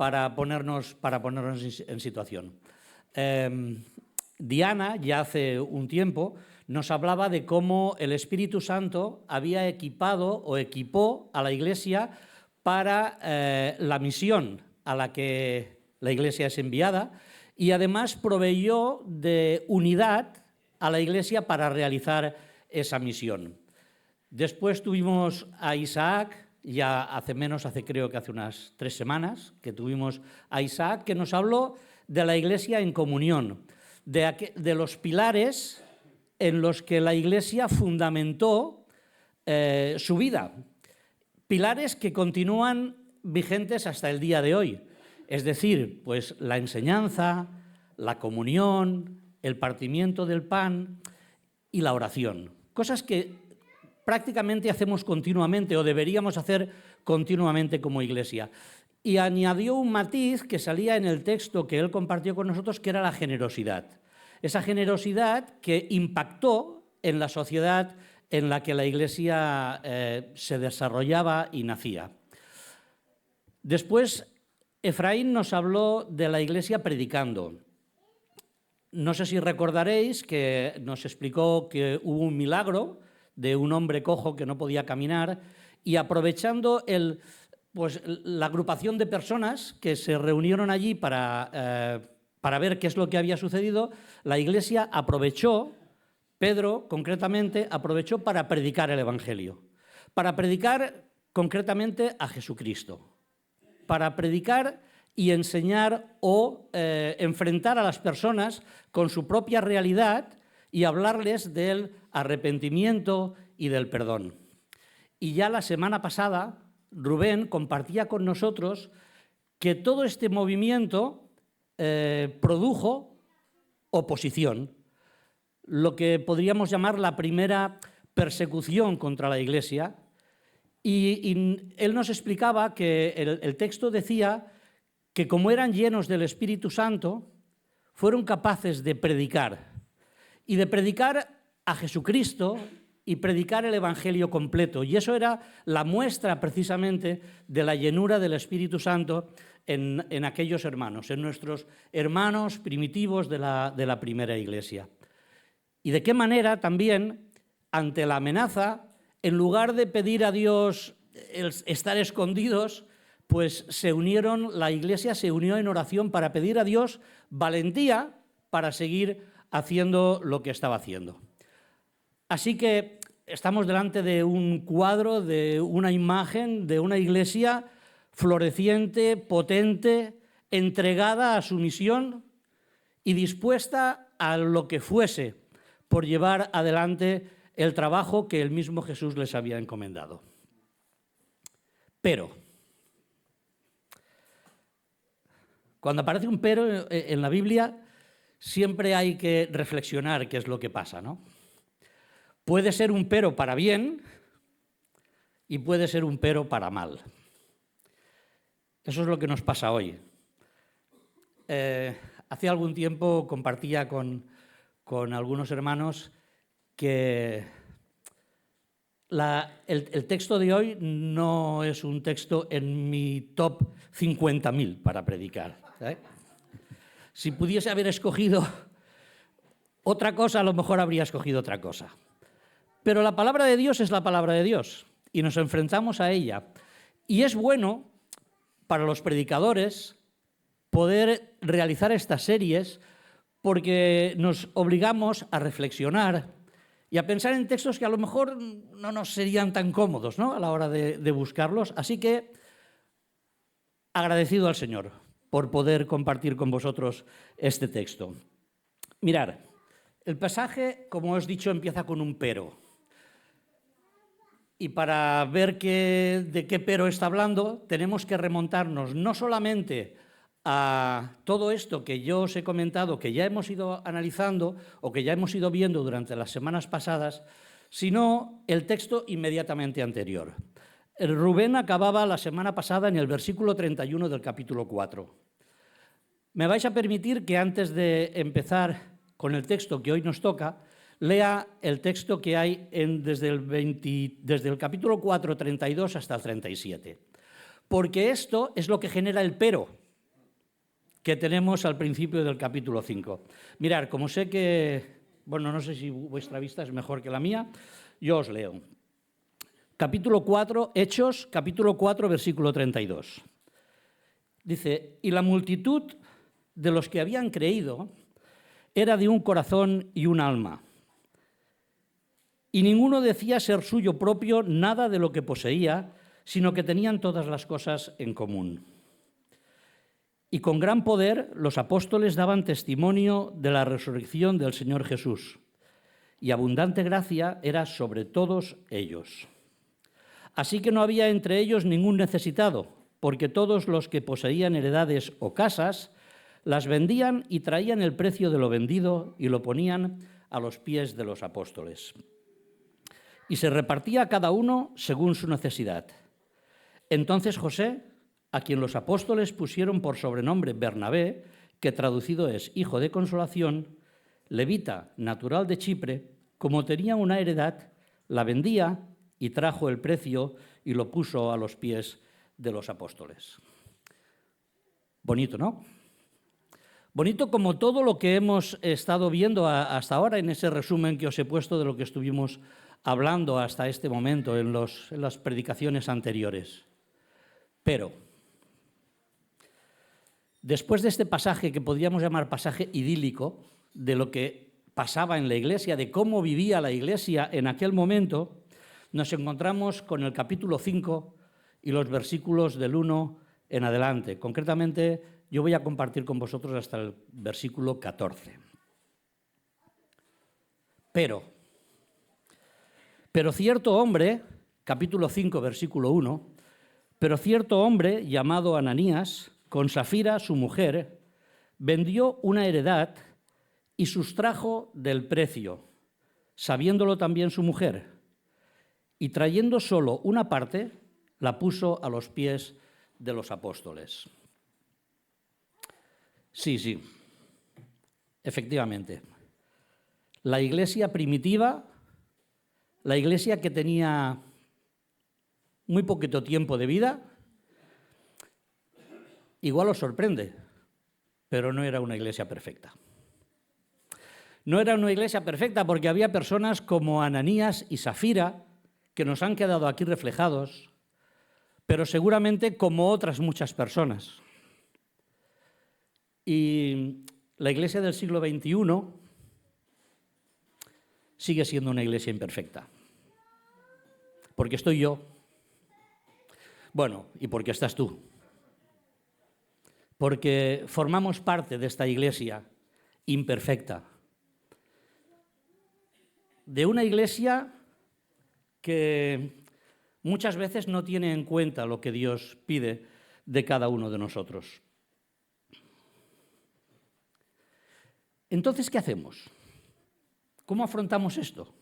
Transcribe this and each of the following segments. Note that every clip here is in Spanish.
para ponernos en situación. Diana, ya hace un tiempo, nos hablaba de cómo el Espíritu Santo había equipado o equipó a la Iglesia para la misión a la que la Iglesia es enviada, y además proveyó de unidad a la Iglesia para realizar esa misión. Después tuvimos a Isaac, ya creo que hace unas 3 semanas, que tuvimos a Isaac, que nos habló de la Iglesia en comunión, de los pilares en los que la Iglesia fundamentó su vida. Pilares que continúan vigentes hasta el día de hoy. Es decir, pues la enseñanza, la comunión, el partimiento del pan y la oración. Cosas que prácticamente hacemos continuamente o deberíamos hacer continuamente como Iglesia. Y añadió un matiz que salía en el texto que él compartió con nosotros, que era la generosidad. Esa generosidad que impactó en la sociedad en la que la Iglesia se desarrollaba y nacía. Después, Efraín nos habló de la Iglesia predicando. No sé si recordaréis que nos explicó que hubo un milagro de un hombre cojo que no podía caminar, y aprovechando la agrupación de personas que se reunieron allí para ver qué es lo que había sucedido, la Iglesia aprovechó, Pedro concretamente, aprovechó para predicar el Evangelio, para predicar concretamente a Jesucristo, para predicar y enseñar o enfrentar a las personas con su propia realidad y hablarles del arrepentimiento y del perdón. Y ya la semana pasada, Rubén compartía con nosotros que todo este movimiento produjo oposición, lo que podríamos llamar la primera persecución contra la Iglesia. Y él nos explicaba que el texto decía que como eran llenos del Espíritu Santo, fueron capaces de predicar, y de predicar a Jesucristo y predicar el Evangelio completo. Y eso era la muestra precisamente de la llenura del Espíritu Santo en aquellos hermanos, en nuestros hermanos primitivos de la primera Iglesia. Y de qué manera también, ante la amenaza, en lugar de pedir a Dios estar escondidos, pues la Iglesia se unió en oración para pedir a Dios valentía para seguir haciendo lo que estaba haciendo. Así que estamos delante de un cuadro, de una imagen, de una Iglesia floreciente, potente, entregada a su misión y dispuesta a lo que fuese por llevar adelante el trabajo que el mismo Jesús les había encomendado. Pero, cuando aparece un pero en la Biblia, siempre hay que reflexionar qué es lo que pasa, ¿no? Puede ser un pero para bien y puede ser un pero para mal. Eso es lo que nos pasa hoy. Hace algún tiempo compartía con algunos hermanos que el texto de hoy no es un texto en mi top 50.000 para predicar, ¿eh? Si pudiese haber escogido otra cosa, a lo mejor habría escogido otra cosa. Pero la palabra de Dios es la palabra de Dios y nos enfrentamos a ella. Y es bueno para los predicadores poder realizar estas series porque nos obligamos a reflexionar y a pensar en textos que a lo mejor no nos serían tan cómodos, ¿no?, a la hora de buscarlos. Así que agradecido al Señor por poder compartir con vosotros este texto. Mirad, el pasaje, como os he dicho, empieza con un pero. Y para ver de qué pero está hablando, tenemos que remontarnos no solamente a todo esto que yo os he comentado, que ya hemos ido analizando o que ya hemos ido viendo durante las semanas pasadas, sino el texto inmediatamente anterior. Rubén acababa la semana pasada en el versículo 31 del capítulo 4. Me vais a permitir que antes de empezar con el texto que hoy nos toca, lea el texto que hay desde el capítulo 4, 32 hasta el 37. Porque esto es lo que genera el pero. que tenemos al principio del capítulo 5. Mirad, como sé que, bueno, no sé si vuestra vista es mejor que la mía, yo os leo. Capítulo 4, Hechos, capítulo 4, versículo 32. Dice, y la multitud de los que habían creído era de un corazón y un alma. Y ninguno decía ser suyo propio nada de lo que poseía, sino que tenían todas las cosas en común. Y con gran poder los apóstoles daban testimonio de la resurrección del Señor Jesús, y abundante gracia era sobre todos ellos. Así que no había entre ellos ningún necesitado, porque todos los que poseían heredades o casas las vendían y traían el precio de lo vendido y lo ponían a los pies de los apóstoles. Y se repartía a cada uno según su necesidad. Entonces José, a quien los apóstoles pusieron por sobrenombre Bernabé, que traducido es Hijo de Consolación, levita, natural de Chipre, como tenía una heredad, la vendía y trajo el precio y lo puso a los pies de los apóstoles. Bonito, ¿no? Bonito como todo lo que hemos estado viendo hasta ahora en ese resumen que os he puesto de lo que estuvimos hablando hasta este momento en las predicaciones anteriores. Pero, después de este pasaje que podríamos llamar pasaje idílico, de lo que pasaba en la Iglesia, de cómo vivía la Iglesia en aquel momento, nos encontramos con el capítulo 5 y los versículos del 1 en adelante. Concretamente, yo voy a compartir con vosotros hasta el versículo 14. Pero cierto hombre, capítulo 5, versículo 1, pero cierto hombre llamado Ananías, con Safira, su mujer, vendió una heredad y sustrajo del precio, sabiéndolo también su mujer, y trayendo solo una parte, la puso a los pies de los apóstoles. Sí, efectivamente. La iglesia primitiva, la iglesia que tenía muy poquito tiempo de vida, igual os sorprende, pero no era una iglesia perfecta. No era una iglesia perfecta porque había personas como Ananías y Safira que nos han quedado aquí reflejados, pero seguramente como otras muchas personas. Y la iglesia del siglo XXI sigue siendo una iglesia imperfecta. Porque estoy yo. Bueno, y porque estás tú. Porque formamos parte de esta iglesia imperfecta. De una iglesia que muchas veces no tiene en cuenta lo que Dios pide de cada uno de nosotros. Entonces, ¿qué hacemos? ¿Cómo afrontamos esto?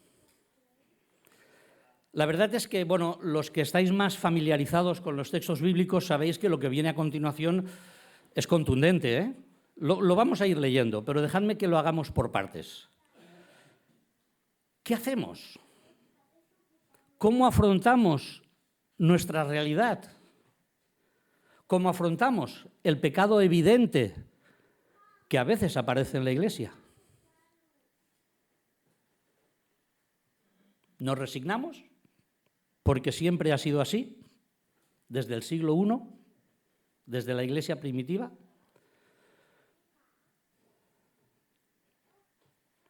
La verdad es que, bueno, los que estáis más familiarizados con los textos bíblicos sabéis que lo que viene a continuación es contundente, ¿eh? Lo vamos a ir leyendo, pero dejadme que lo hagamos por partes. ¿Qué hacemos? ¿Cómo afrontamos nuestra realidad? ¿Cómo afrontamos el pecado evidente que a veces aparece en la iglesia? ¿Nos resignamos? Porque siempre ha sido así, desde el siglo I, desde la iglesia primitiva.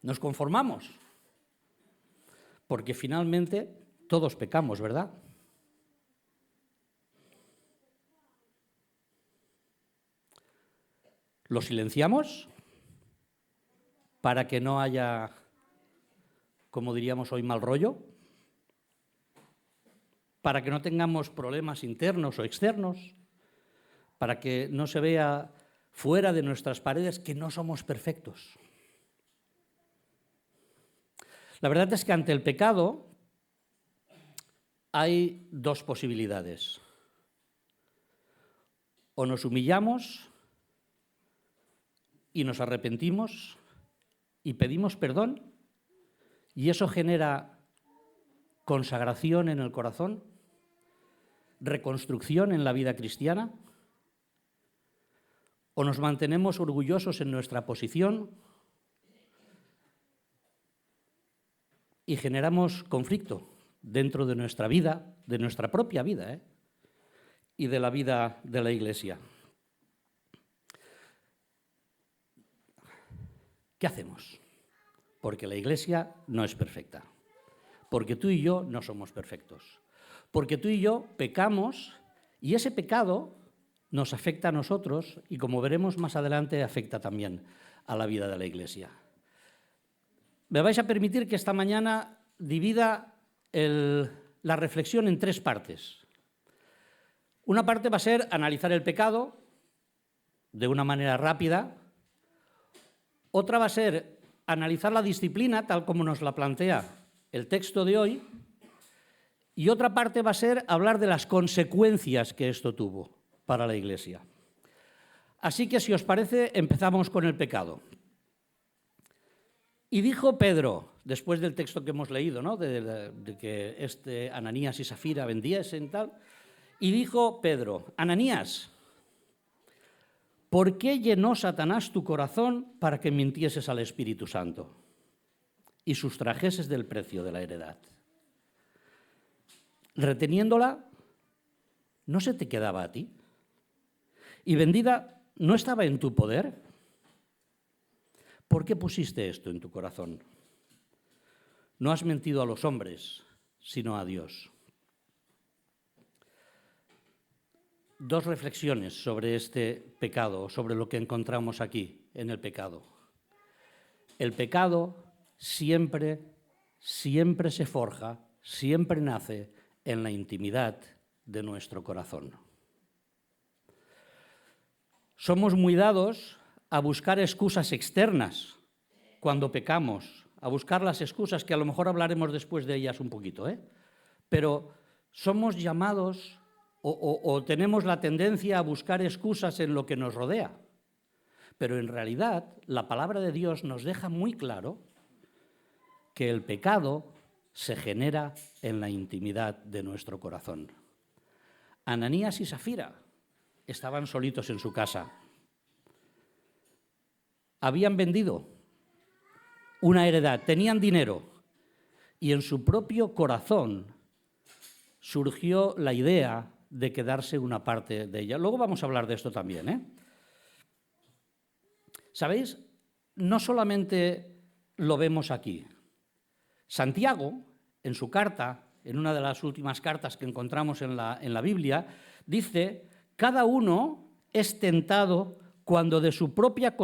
¿Nos conformamos? Porque finalmente todos pecamos, ¿verdad? ¿Lo silenciamos para que no haya, como diríamos hoy, mal rollo? ¿Para que no tengamos problemas internos o externos? ¿Para que no se vea fuera de nuestras paredes que no somos perfectos? La verdad es que ante el pecado hay dos posibilidades. O nos humillamos y nos arrepentimos y pedimos perdón, y eso genera consagración en el corazón, reconstrucción en la vida cristiana, o nos mantenemos orgullosos en nuestra posición y generamos conflicto dentro de nuestra vida, de nuestra propia vida, y de la vida de la Iglesia. ¿Qué hacemos? Porque la Iglesia no es perfecta, porque tú y yo no somos perfectos, porque tú y yo pecamos y ese pecado nos afecta a nosotros y, como veremos más adelante, afecta también a la vida de la Iglesia. Me vais a permitir que esta mañana divida la reflexión en tres partes. Una parte va a ser analizar el pecado de una manera rápida. Otra va a ser analizar la disciplina tal como nos la plantea el texto de hoy. Y otra parte va a ser hablar de las consecuencias que esto tuvo para la Iglesia. Así que, si os parece, empezamos con el pecado. Y dijo Pedro, después del texto que hemos leído, ¿no? de que Ananías y Safira vendiesen tal, y dijo Pedro: Ananías, ¿por qué llenó Satanás tu corazón para que mintieses al Espíritu Santo y sustrajeses del precio de la heredad? Reteniéndola, ¿no se te quedaba a ti? ¿Y vendida no estaba en tu poder? ¿Por qué pusiste esto en tu corazón? No has mentido a los hombres, sino a Dios. Dos reflexiones sobre este pecado, sobre lo que encontramos aquí en el pecado. El pecado siempre se forja, siempre nace en la intimidad de nuestro corazón. Somos muy dados a buscar excusas externas cuando pecamos, a buscar las excusas, que a lo mejor hablaremos después de ellas un poquito, pero somos llamados o tenemos la tendencia a buscar excusas en lo que nos rodea. Pero en realidad la palabra de Dios nos deja muy claro que el pecado se genera en la intimidad de nuestro corazón. Ananías y Safira estaban solitos en su casa. Habían vendido una heredad, tenían dinero, y en su propio corazón surgió la idea de quedarse una parte de ella. Luego vamos a hablar de esto también, ¿Sabéis? No solamente lo vemos aquí. Santiago, en su carta, en una de las últimas cartas que encontramos en la Biblia, dice: cada uno es tentado cuando de su propia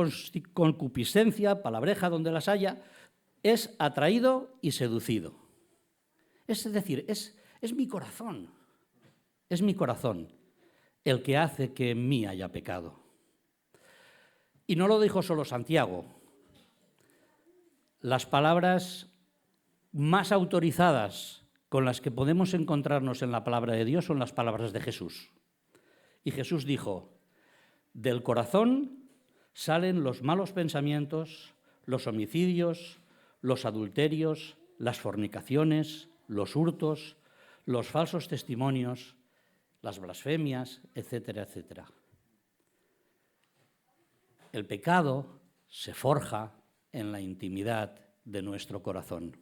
concupiscencia, palabreja donde las haya, es atraído y seducido. Es decir, es mi corazón, el que hace que en mí haya pecado. Y no lo dijo solo Santiago. Las palabras más autorizadas con las que podemos encontrarnos en la palabra de Dios son las palabras de Jesús. Y Jesús dijo: del corazón salen los malos pensamientos, los homicidios, los adulterios, las fornicaciones, los hurtos, los falsos testimonios, las blasfemias, etcétera, etcétera. El pecado se forja en la intimidad de nuestro corazón.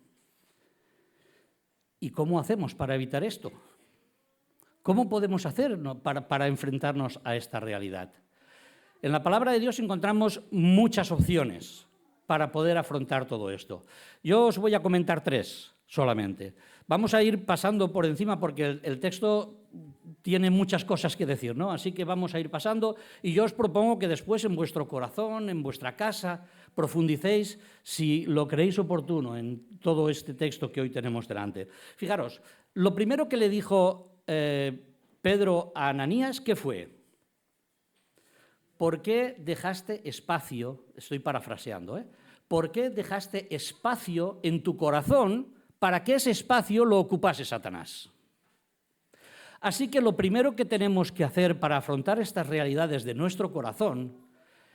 ¿Y cómo hacemos para evitar esto? ¿Cómo podemos hacer para enfrentarnos a esta realidad? En la palabra de Dios encontramos muchas opciones para poder afrontar todo esto. Yo os voy a comentar tres solamente. Vamos a ir pasando por encima porque el texto tiene muchas cosas que decir, ¿no? Así que vamos a ir pasando y yo os propongo que después en vuestro corazón, en vuestra casa, profundicéis si lo creéis oportuno en todo este texto que hoy tenemos delante. Fijaros, lo primero que le dijo Pedro a Ananías, ¿qué fue? ¿Por qué dejaste espacio? Estoy parafraseando, ¿Por qué dejaste espacio en tu corazón para que ese espacio lo ocupase Satanás? Así que lo primero que tenemos que hacer para afrontar estas realidades de nuestro corazón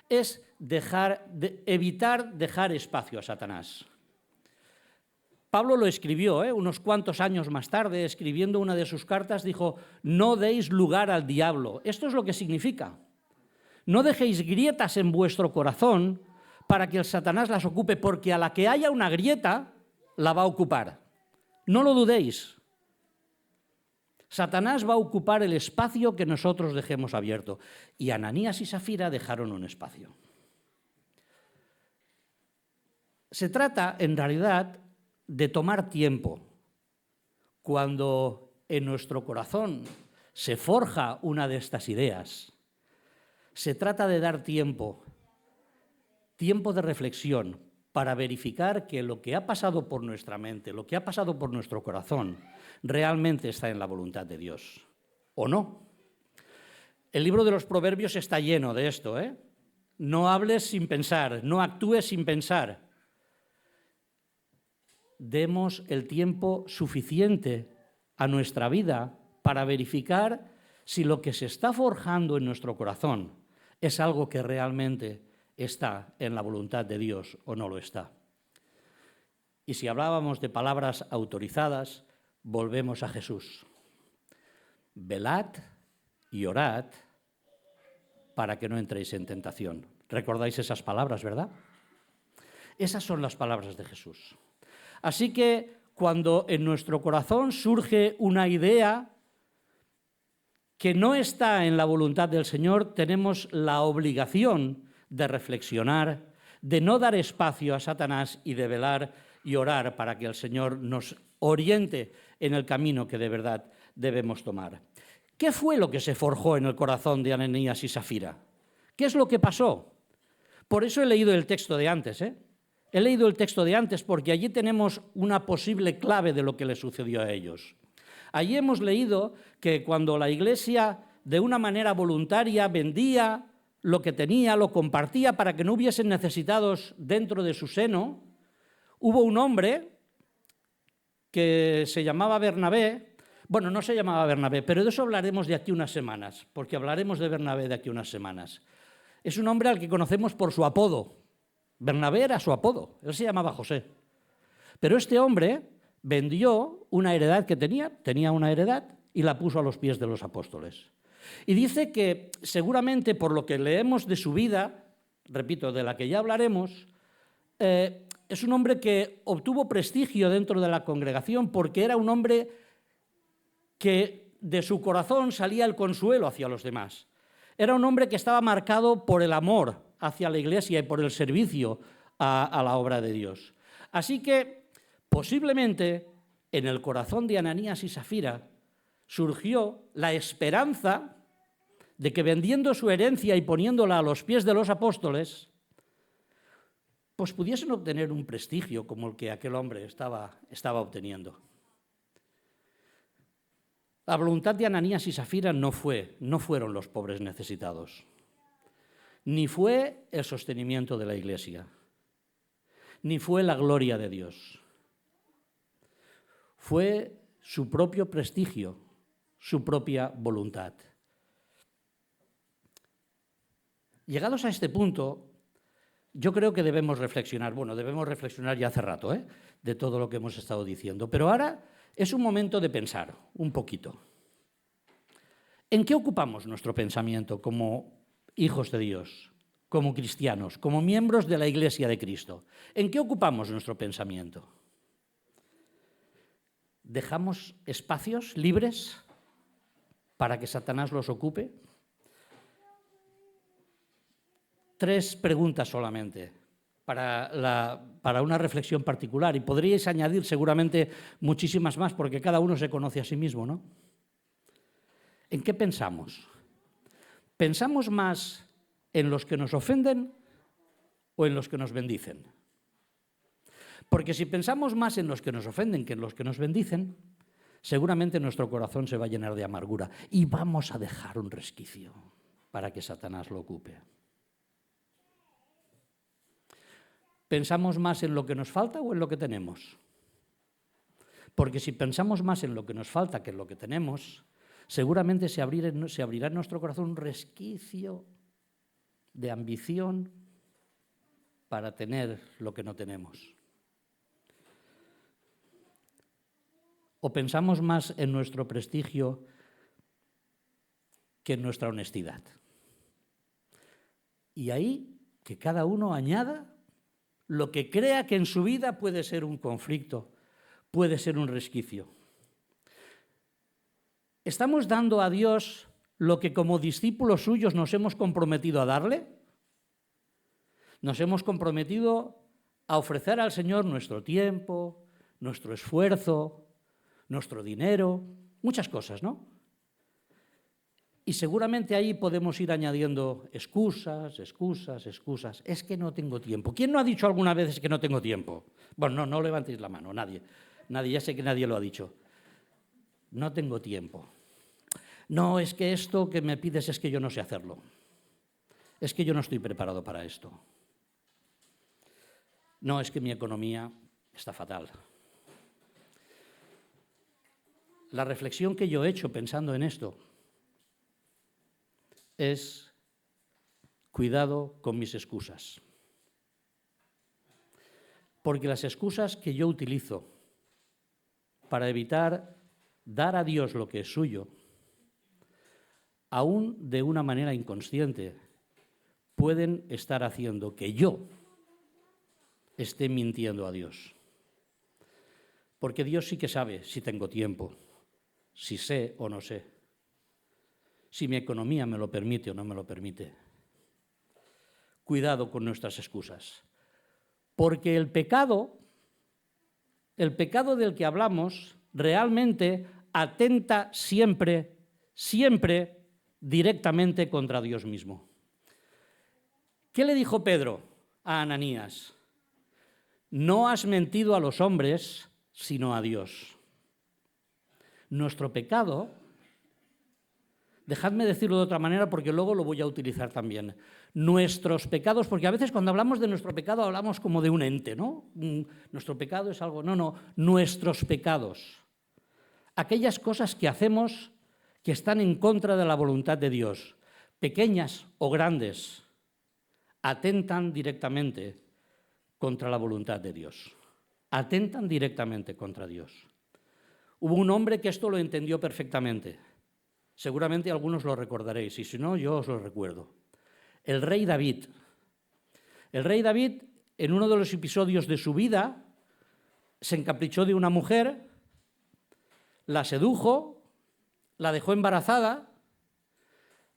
es evitar dejar espacio a Satanás. Pablo lo escribió, unos cuantos años más tarde, escribiendo una de sus cartas, dijo: no deis lugar al diablo. Esto es lo que significa. No dejéis grietas en vuestro corazón para que el Satanás las ocupe, porque a la que haya una grieta, la va a ocupar. No lo dudéis. Satanás va a ocupar el espacio que nosotros dejemos abierto. Y Ananías y Safira dejaron un espacio. Se trata, en realidad, de tomar tiempo. Cuando en nuestro corazón se forja una de estas ideas, se trata de dar tiempo de reflexión para verificar que lo que ha pasado por nuestra mente, lo que ha pasado por nuestro corazón, realmente está en la voluntad de Dios, ¿o no? El libro de los Proverbios está lleno de esto, ¿eh? No hables sin pensar, no actúes sin pensar. Demos el tiempo suficiente a nuestra vida para verificar si lo que se está forjando en nuestro corazón es algo que realmente está en la voluntad de Dios o no lo está. Y si hablábamos de palabras autorizadas, volvemos a Jesús. Velad y orad para que no entréis en tentación. ¿Recordáis esas palabras, verdad? Esas son las palabras de Jesús. Así que cuando en nuestro corazón surge una idea que no está en la voluntad del Señor, tenemos la obligación de reflexionar, de no dar espacio a Satanás y de velar y orar para que el Señor nos oriente en el camino que de verdad debemos tomar. ¿Qué fue lo que se forjó en el corazón de Ananías y Safira? ¿Qué es lo que pasó? Por eso he leído el texto de antes, He leído el texto de antes porque allí tenemos una posible clave de lo que le sucedió a ellos. Allí hemos leído que cuando la Iglesia de una manera voluntaria vendía lo que tenía, lo compartía para que no hubiesen necesitados dentro de su seno, hubo un hombre que se llamaba Bernabé. Bueno, no se llamaba Bernabé, pero de eso hablaremos de aquí unas semanas, porque hablaremos de Bernabé de aquí unas semanas. Es un hombre al que conocemos por su apodo. Bernabé era su apodo, él se llamaba José. Pero este hombre vendió una heredad que tenía una heredad y la puso a los pies de los apóstoles. Y dice que seguramente por lo que leemos de su vida, repito, de la que ya hablaremos, es un hombre que obtuvo prestigio dentro de la congregación porque era un hombre que de su corazón salía el consuelo hacia los demás. Era un hombre que estaba marcado por el amor hacia la Iglesia y por el servicio a la obra de Dios. Así que posiblemente en el corazón de Ananías y Safira surgió la esperanza de que vendiendo su herencia y poniéndola a los pies de los apóstoles, pues pudiesen obtener un prestigio como el que aquel hombre estaba obteniendo. La voluntad de Ananías y Safira no fueron los pobres necesitados, ni fue el sostenimiento de la Iglesia, ni fue la gloria de Dios. Fue su propio prestigio, su propia voluntad. Llegados a este punto, yo creo que debemos reflexionar. Bueno, debemos reflexionar ya hace rato, de todo lo que hemos estado diciendo. Pero ahora es un momento de pensar un poquito. ¿En qué ocupamos nuestro pensamiento como hijos de Dios, como cristianos, como miembros de la Iglesia de Cristo? ¿En qué ocupamos nuestro pensamiento? ¿Dejamos espacios libres para que Satanás los ocupe? 3 preguntas solamente para una reflexión particular, y podríais añadir seguramente muchísimas más porque cada uno se conoce a sí mismo, ¿no? ¿En qué pensamos? ¿Pensamos más en los que nos ofenden o en los que nos bendicen? Porque si pensamos más en los que nos ofenden que en los que nos bendicen, seguramente nuestro corazón se va a llenar de amargura y vamos a dejar un resquicio para que Satanás lo ocupe. ¿Pensamos más en lo que nos falta o en lo que tenemos? Porque si pensamos más en lo que nos falta que en lo que tenemos, seguramente se abrirá en nuestro corazón un resquicio de ambición para tener lo que no tenemos. ¿O pensamos más en nuestro prestigio que en nuestra honestidad? Y ahí que cada uno añada lo que crea que en su vida puede ser un conflicto, puede ser un resquicio. ¿Estamos dando a Dios lo que como discípulos suyos nos hemos comprometido a darle? Nos hemos comprometido a ofrecer al Señor nuestro tiempo, nuestro esfuerzo, nuestro dinero, muchas cosas, ¿no? Y seguramente ahí podemos ir añadiendo excusas. Es que no tengo tiempo. ¿Quién no ha dicho alguna vez que no tengo tiempo? Bueno, no levantéis la mano, nadie. Ya sé que nadie lo ha dicho. No tengo tiempo. No, es que esto que me pides es que yo no sé hacerlo. Es que yo no estoy preparado para esto. No, es que mi economía está fatal. La reflexión que yo he hecho pensando en esto es cuidado con mis excusas. Porque las excusas que yo utilizo para evitar dar a Dios lo que es suyo, aún de una manera inconsciente, pueden estar haciendo que yo esté mintiendo a Dios. Porque Dios sí que sabe si tengo tiempo, si sé o no sé, si mi economía me lo permite o no me lo permite. Cuidado con nuestras excusas. Porque el pecado del que hablamos, realmente atenta siempre directamente contra Dios mismo. ¿Qué le dijo Pedro a Ananías? No has mentido a los hombres, sino a Dios. Nuestro pecado, dejadme decirlo de otra manera porque luego lo voy a utilizar también. Nuestros pecados, porque a veces cuando hablamos de nuestro pecado hablamos como de un ente, ¿no? Nuestro pecado es algo, no, nuestros pecados. Aquellas cosas que hacemos que están en contra de la voluntad de Dios, pequeñas o grandes, atentan directamente contra la voluntad de Dios. Atentan directamente contra Dios. Hubo un hombre que esto lo entendió perfectamente. Seguramente algunos lo recordaréis, y si no, yo os lo recuerdo. El rey David. El rey David, en uno de los episodios de su vida, se encaprichó de una mujer, la sedujo, la dejó embarazada,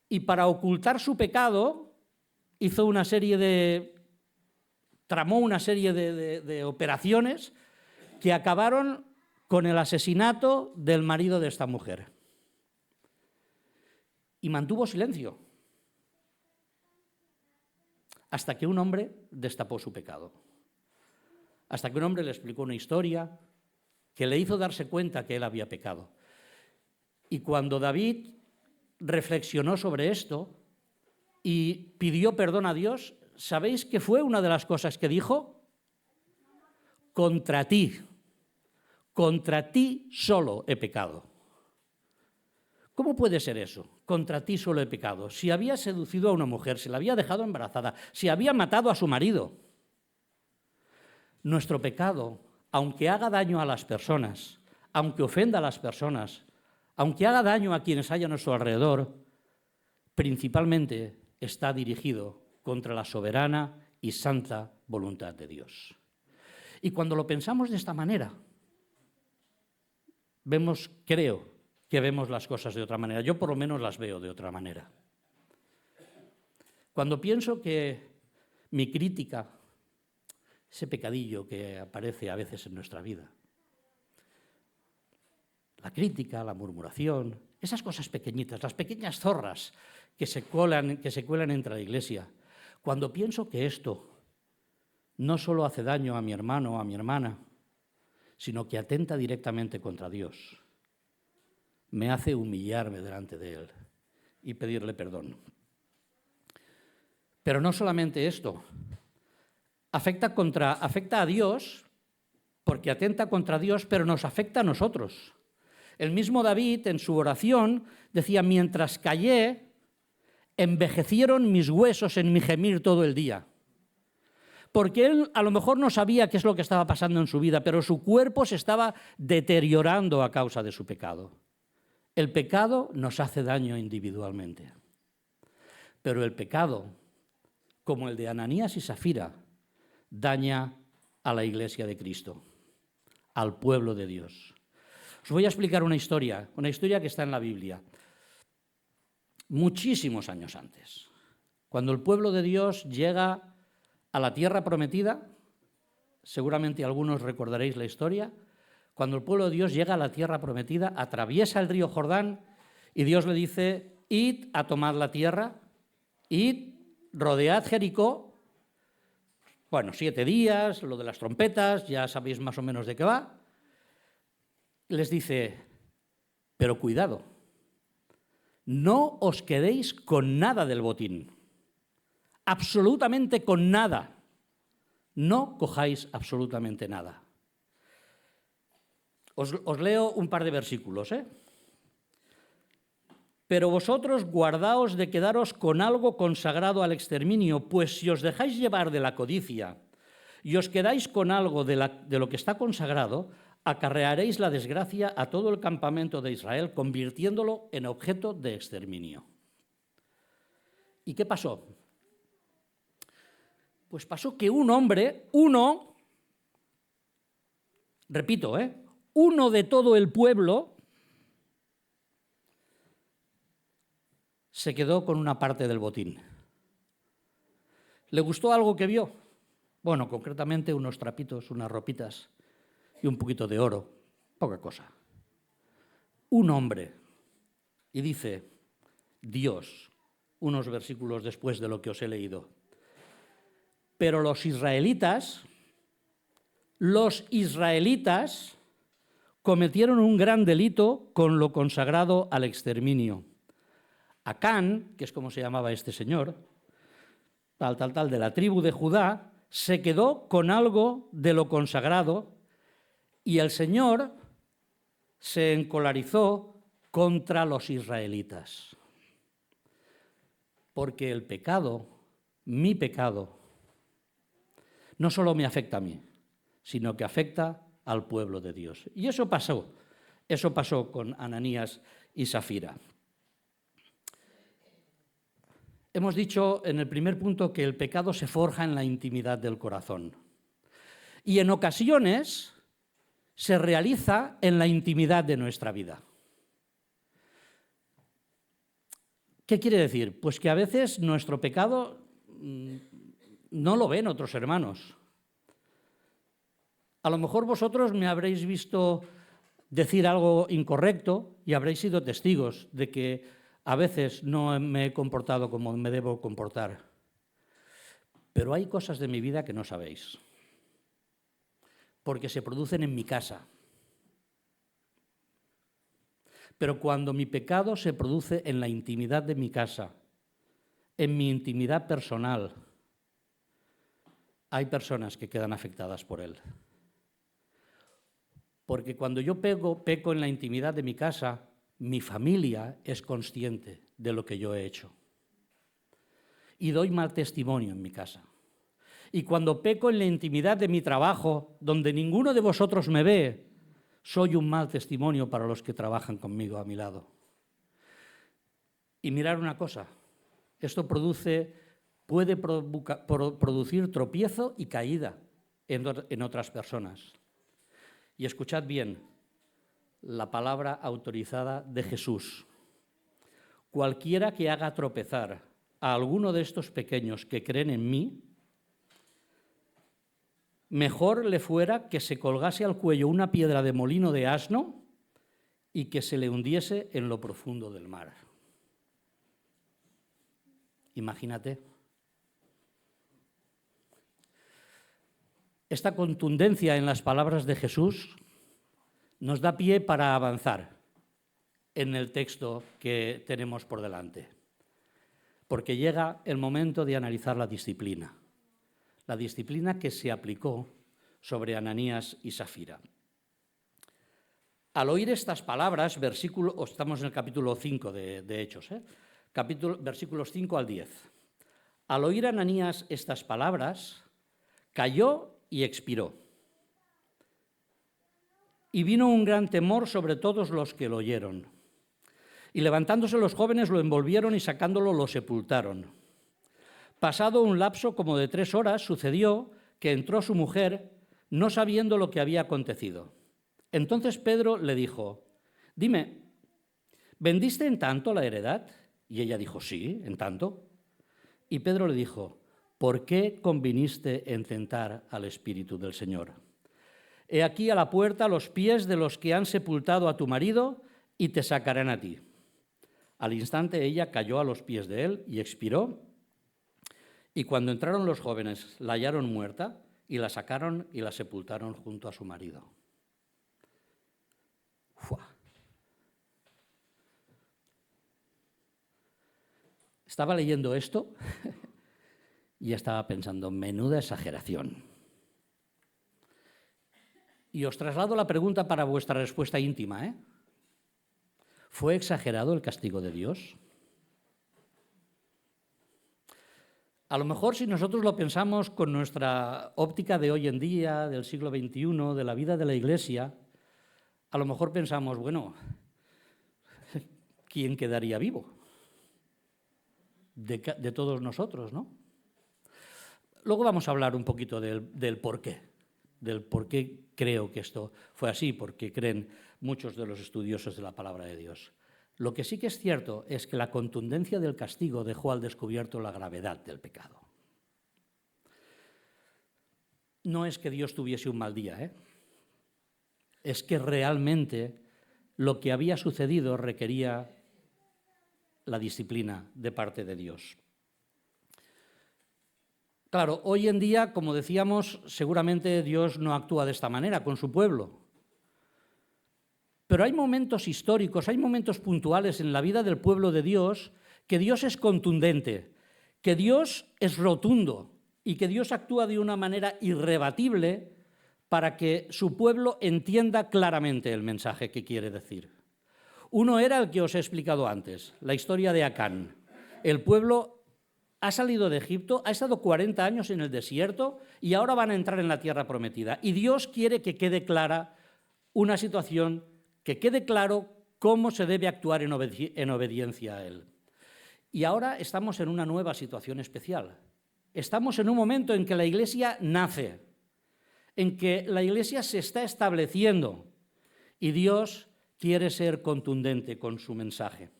y para ocultar su pecado tramó una serie de operaciones que acabaron con el asesinato del marido de esta mujer. Y mantuvo silencio hasta que un hombre destapó su pecado. Hasta que un hombre le explicó una historia que le hizo darse cuenta que él había pecado. Y cuando David reflexionó sobre esto y pidió perdón a Dios, ¿sabéis qué fue una de las cosas que dijo? Contra ti solo he pecado. ¿Cómo puede ser eso? Contra ti solo he pecado. Si había seducido a una mujer, si la había dejado embarazada, si había matado a su marido. Nuestro pecado, aunque haga daño a las personas, aunque ofenda a las personas, aunque haga daño a quienes hay a nuestro alrededor, principalmente está dirigido contra la soberana y santa voluntad de Dios. Y cuando lo pensamos de esta manera, creo que vemos las cosas de otra manera. Yo por lo menos las veo de otra manera. Cuando pienso que mi crítica, ese pecadillo que aparece a veces en nuestra vida, la crítica, la murmuración, esas cosas pequeñitas, las pequeñas zorras que se cuelan entre la iglesia, cuando pienso que esto no solo hace daño a mi hermano o a mi hermana, sino que atenta directamente contra Dios, me hace humillarme delante de Él y pedirle perdón. Pero no solamente esto, afecta a Dios, porque atenta contra Dios, pero nos afecta a nosotros. El mismo David, en su oración, decía, mientras callé, envejecieron mis huesos en mi gemir todo el día. Porque él a lo mejor no sabía qué es lo que estaba pasando en su vida, pero su cuerpo se estaba deteriorando a causa de su pecado. El pecado nos hace daño individualmente, pero el pecado como el de Ananías y Safira, daña a la Iglesia de Cristo, al pueblo de Dios. Os voy a explicar una historia que está en la Biblia. Muchísimos años antes, cuando el pueblo de Dios llega a la tierra prometida, seguramente algunos recordaréis la historia, cuando el pueblo de Dios llega a la tierra prometida, atraviesa el río Jordán y Dios le dice: id a tomar la tierra, id, rodead Jericó. Bueno, 7 días, lo de las trompetas, ya sabéis más o menos de qué va. Les dice: pero cuidado, no os quedéis con nada del botín, absolutamente con nada. No cojáis absolutamente nada. Os leo un par de versículos, Pero vosotros guardaos de quedaros con algo consagrado al exterminio, pues si os dejáis llevar de la codicia y os quedáis con algo de lo que está consagrado, acarrearéis la desgracia a todo el campamento de Israel, convirtiéndolo en objeto de exterminio. ¿Y qué pasó? Pues pasó que un hombre, repito, uno de todo el pueblo, se quedó con una parte del botín. ¿Le gustó algo que vio? Bueno, concretamente unos trapitos, unas ropitas y un poquito de oro, poca cosa. Un hombre, y dice Dios, unos versículos después de lo que os he leído: pero los israelitas cometieron un gran delito con lo consagrado al exterminio. Acán, que es como se llamaba este señor, de la tribu de Judá, se quedó con algo de lo consagrado y el Señor se encolarizó contra los israelitas. Porque el pecado, mi pecado, no solo me afecta a mí, sino que afecta al pueblo de Dios. Y eso pasó con Ananías y Safira. Hemos dicho en el primer punto que el pecado se forja en la intimidad del corazón. Y en ocasiones se realiza en la intimidad de nuestra vida. ¿Qué quiere decir? Pues que a veces nuestro pecado no lo ven otros hermanos. A lo mejor vosotros me habréis visto decir algo incorrecto y habréis sido testigos de que a veces no me he comportado como me debo comportar. Pero hay cosas de mi vida que no sabéis, porque se producen en mi casa. Pero cuando mi pecado se produce en la intimidad de mi casa, en mi intimidad personal, hay personas que quedan afectadas por él. Porque cuando yo peco en la intimidad de mi casa, mi familia es consciente de lo que yo he hecho. Y doy mal testimonio en mi casa. Y cuando peco en la intimidad de mi trabajo, donde ninguno de vosotros me ve, soy un mal testimonio para los que trabajan conmigo a mi lado. Y mirad una cosa, esto puede producir tropiezo y caída en otras personas. Y escuchad bien la palabra autorizada de Jesús. Cualquiera que haga tropezar a alguno de estos pequeños que creen en mí, mejor le fuera que se colgase al cuello una piedra de molino de asno y que se le hundiese en lo profundo del mar. Imagínate. Esta contundencia en las palabras de Jesús nos da pie para avanzar en el texto que tenemos por delante, porque llega el momento de analizar la disciplina que se aplicó sobre Ananías y Safira. Al oír estas palabras, estamos en el capítulo 5 de Hechos, versículos 5 al 10. Al oír Ananías estas palabras, cayó y expiró. Y vino un gran temor sobre todos los que lo oyeron. Y levantándose los jóvenes lo envolvieron y sacándolo lo sepultaron. Pasado un lapso como de 3 horas, sucedió que entró su mujer, no sabiendo lo que había acontecido. Entonces Pedro le dijo: «Dime, ¿vendiste en tanto la heredad?». Y ella dijo: «Sí, en tanto». Y Pedro le dijo: «¿Por qué conviniste en tentar al Espíritu del Señor? He aquí a la puerta los pies de los que han sepultado a tu marido y te sacarán a ti». Al instante ella cayó a los pies de él y expiró. Y cuando entraron los jóvenes, la hallaron muerta y la sacaron y la sepultaron junto a su marido. ¡Fua! Estaba leyendo esto y estaba pensando, menuda exageración. Y os traslado la pregunta para vuestra respuesta íntima, ¿Fue exagerado el castigo de Dios? A lo mejor si nosotros lo pensamos con nuestra óptica de hoy en día, del siglo XXI, de la vida de la Iglesia, a lo mejor pensamos, bueno, ¿quién quedaría vivo? De todos nosotros, ¿no? Luego vamos a hablar un poquito del por qué creo que esto fue así, porque creen muchos de los estudiosos de la palabra de Dios. Lo que sí que es cierto es que la contundencia del castigo dejó al descubierto la gravedad del pecado. No es que Dios tuviese un mal día, es que realmente lo que había sucedido requería la disciplina de parte de Dios. Claro, hoy en día, como decíamos, seguramente Dios no actúa de esta manera con su pueblo. Pero hay momentos históricos, hay momentos puntuales en la vida del pueblo de Dios que Dios es contundente, que Dios es rotundo y que Dios actúa de una manera irrebatible para que su pueblo entienda claramente el mensaje que quiere decir. Uno era el que os he explicado antes, la historia de Acán. El pueblo ha salido de Egipto, ha estado 40 años en el desierto y ahora van a entrar en la tierra prometida. Y Dios quiere que quede clara una situación, que quede claro cómo se debe actuar en obediencia a Él. Y ahora estamos en una nueva situación especial. Estamos en un momento en que la Iglesia nace, en que la Iglesia se está estableciendo y Dios quiere ser contundente con su mensaje.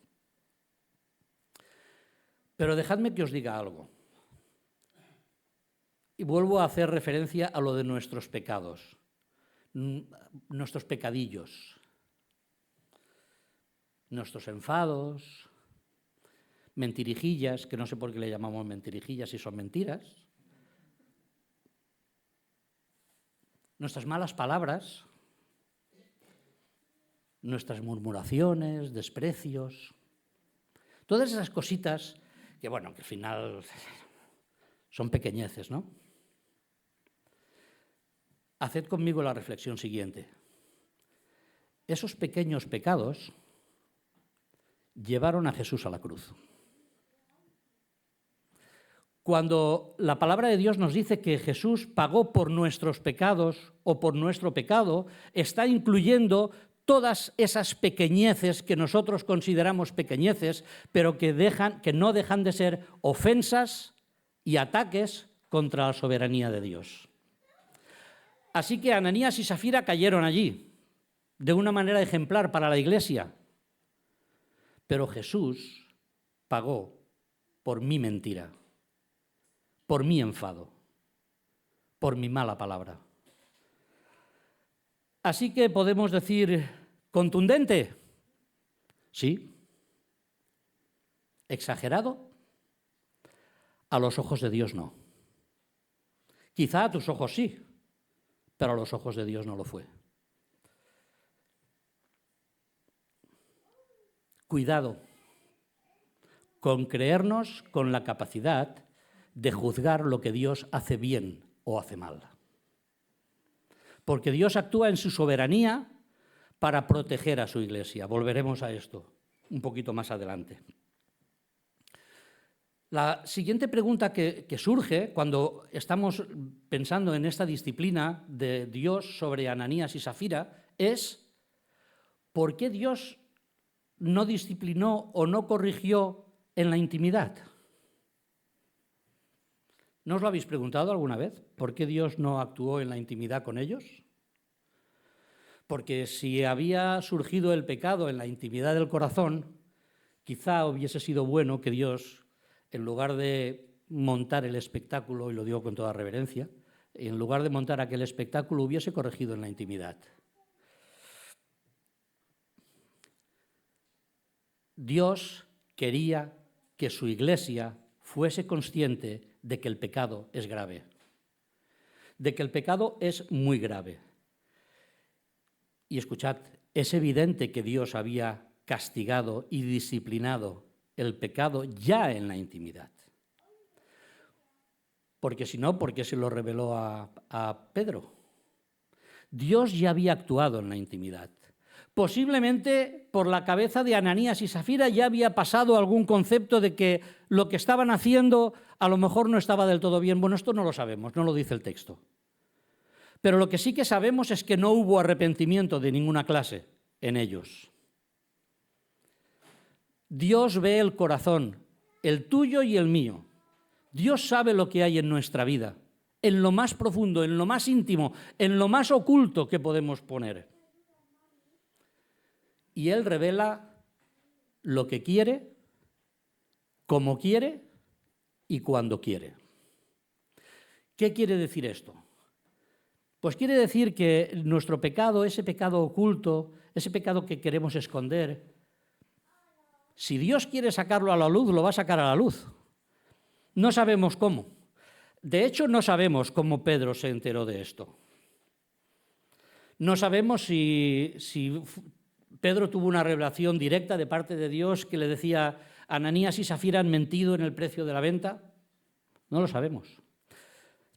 Pero dejadme que os diga algo. Y vuelvo a hacer referencia a lo de nuestros pecados, nuestros pecadillos, nuestros enfados, mentirijillas, que no sé por qué le llamamos mentirijillas si son mentiras, nuestras malas palabras, nuestras murmuraciones, desprecios, todas esas cositas que, bueno, que al final son pequeñeces, ¿no? Haced conmigo la reflexión siguiente. Esos pequeños pecados llevaron a Jesús a la cruz. Cuando la palabra de Dios nos dice que Jesús pagó por nuestros pecados o por nuestro pecado, está incluyendo todas esas pequeñeces que nosotros consideramos pequeñeces, pero que no dejan de ser ofensas y ataques contra la soberanía de Dios. Así que Ananías y Safira cayeron allí, de una manera ejemplar para la Iglesia. Pero Jesús pagó por mi mentira, por mi enfado, por mi mala palabra. Así que podemos decir, ¿contundente? Sí. ¿Exagerado? A los ojos de Dios no. Quizá a tus ojos sí, pero a los ojos de Dios no lo fue. Cuidado con creernos con la capacidad de juzgar lo que Dios hace bien o hace mal. Porque Dios actúa en su soberanía para proteger a su Iglesia. Volveremos a esto un poquito más adelante. La siguiente pregunta que surge cuando estamos pensando en esta disciplina de Dios sobre Ananías y Safira es ¿por qué Dios no disciplinó o no corrigió en la intimidad? ¿No os lo habéis preguntado alguna vez? ¿Por qué Dios no actuó en la intimidad con ellos? Porque si había surgido el pecado en la intimidad del corazón, quizá hubiese sido bueno que Dios, en lugar de montar el espectáculo, y lo digo con toda reverencia, en lugar de montar aquel espectáculo, hubiese corregido en la intimidad. Dios quería que su iglesia fuese consciente de que el pecado es grave, de que el pecado es muy grave. Y escuchad, es evidente que Dios había castigado y disciplinado el pecado ya en la intimidad. Porque si no, ¿por qué se lo reveló a Pedro? Dios ya había actuado en la intimidad. Posiblemente por la cabeza de Ananías y Safira ya había pasado algún concepto de que lo que estaban haciendo a lo mejor no estaba del todo bien. Bueno, esto no lo sabemos, no lo dice el texto. Pero lo que sí que sabemos es que no hubo arrepentimiento de ninguna clase en ellos. Dios ve el corazón, el tuyo y el mío. Dios sabe lo que hay en nuestra vida, en lo más profundo, en lo más íntimo, en lo más oculto que podemos poner. Y Él revela lo que quiere, cómo quiere y cuando quiere. ¿Qué quiere decir esto? Pues quiere decir que nuestro pecado, ese pecado oculto, ese pecado que queremos esconder, si Dios quiere sacarlo a la luz, lo va a sacar a la luz. No sabemos cómo. De hecho, no sabemos cómo Pedro se enteró de esto. No sabemos si Pedro tuvo una revelación directa de parte de Dios que le decía: Ananías y Safira han mentido en el precio de la venta. No lo sabemos.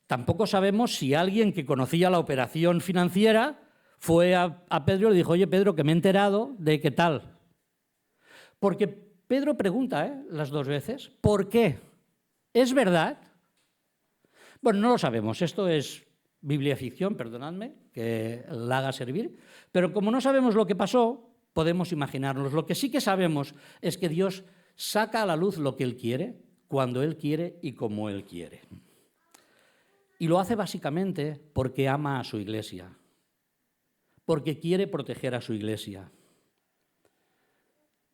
Tampoco sabemos si alguien que conocía la operación financiera fue a Pedro y le dijo: oye, Pedro, que me he enterado de qué tal. Porque Pedro pregunta las dos veces: ¿por qué? ¿Es verdad? Bueno, no lo sabemos. Esto es Biblia ficción, perdonadme, que la haga servir. Pero como no sabemos lo que pasó, podemos imaginarnos. Lo que sí que sabemos es que Dios saca a la luz lo que Él quiere, cuando Él quiere y como Él quiere. Y lo hace básicamente porque ama a su iglesia, porque quiere proteger a su iglesia.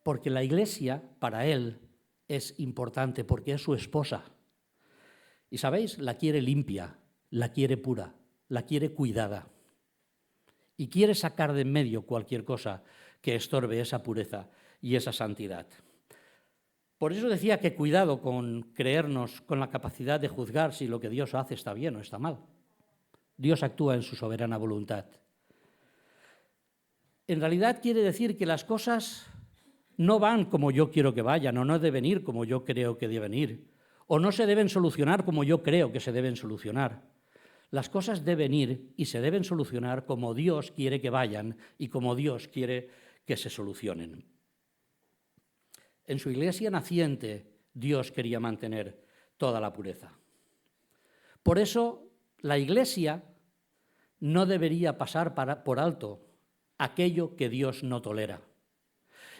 Porque la iglesia, para Él, es importante, porque es su esposa. Y ¿sabéis? La quiere limpia, la quiere pura, la quiere cuidada. Y quiere sacar de en medio cualquier cosa que estorbe esa pureza y esa santidad. Por eso decía que cuidado con creernos con la capacidad de juzgar si lo que Dios hace está bien o está mal. Dios actúa en su soberana voluntad. En realidad quiere decir que las cosas no van como yo quiero que vayan, o no deben ir como yo creo que deben ir, o no se deben solucionar como yo creo que se deben solucionar. Las cosas deben ir y se deben solucionar como Dios quiere que vayan y como Dios quiere que se solucionen. En su iglesia naciente, Dios quería mantener toda la pureza. Por eso, la iglesia no debería pasar por alto aquello que Dios no tolera.